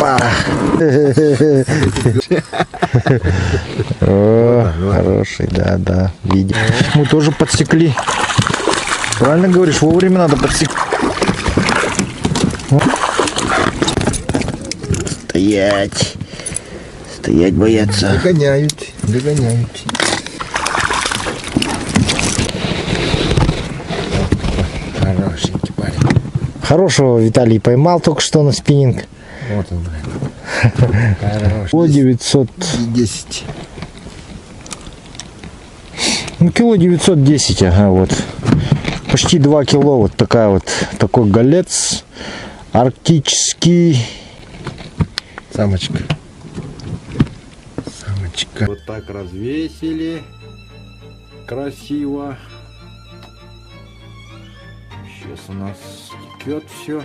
Опа! О, хороший, да, видим. Мы тоже подсекли. Правильно говоришь, вовремя надо подсекать. Стоять. Стоять боятся. Догоняют. Хорошенький парень. Хорошего Виталий поймал только что на спиннинг. Вот он, блин. Хороший. Кило 900. 10. Ну, кило 910, ага, вот. Почти 2 кило, вот такой голец. Арктический. Самочка. Вот так развесили. Красиво. Сейчас у нас текет все.